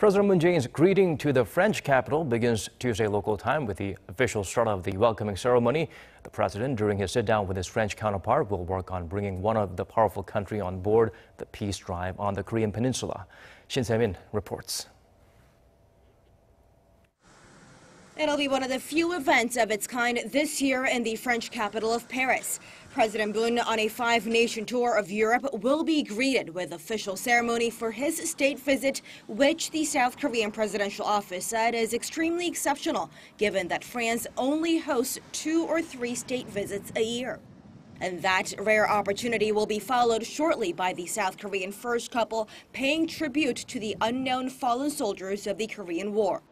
President Moon Jae-in's greeting to the French capital begins Tuesday local time with the official start of the welcoming ceremony. The president, during his sit-down with his French counterpart, will work on bringing one of the powerful country on board the peace drive on the Korean peninsula. Shin Se-min reports. It'll be one of the few events of its kind this year in the French capital of Paris. President Moon, on a five-nation tour of Europe, will be greeted with official ceremony for his state visit, which the South Korean presidential office said is extremely exceptional, given that France only hosts 2 or 3 state visits a year. And that rare opportunity will be followed shortly by the South Korean first couple paying tribute to the unknown fallen soldiers of the Korean War.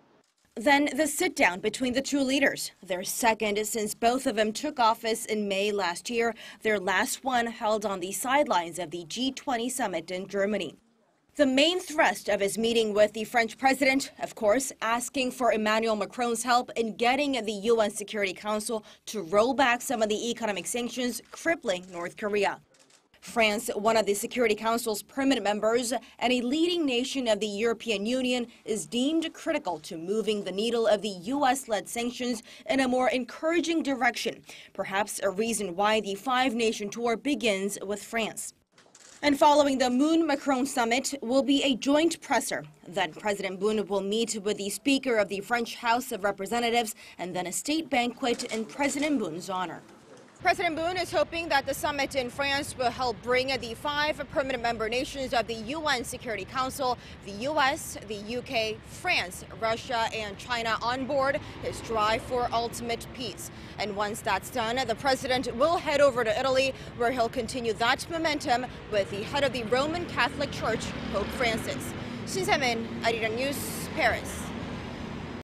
Then the sit-down between the two leaders, their second since both of them took office in May last year, their last one held on the sidelines of the G20 summit in Germany. The main thrust of his meeting with the French president, of course, asking for Emmanuel Macron's help in getting the UN Security Council to roll back some of the economic sanctions crippling North Korea. France, one of the Security Council's permanent members and a leading nation of the European Union, is deemed critical to moving the needle of the U.S.-led sanctions in a more encouraging direction, perhaps a reason why the five-nation tour begins with France. And following the Moon-Macron summit will be a joint presser. Then President Moon will meet with the Speaker of the French House of Representatives and then a state banquet in President Moon's honor. President Moon is hoping that the summit in France will help bring the 5 permanent member nations of the UN Security Council, the US, the UK, France, Russia, and China on board his drive for ultimate peace. And once that's done, the president will head over to Italy, where he'll continue that momentum with the head of the Roman Catholic Church, Pope Francis. Shin Se-min, Arirang News, Paris.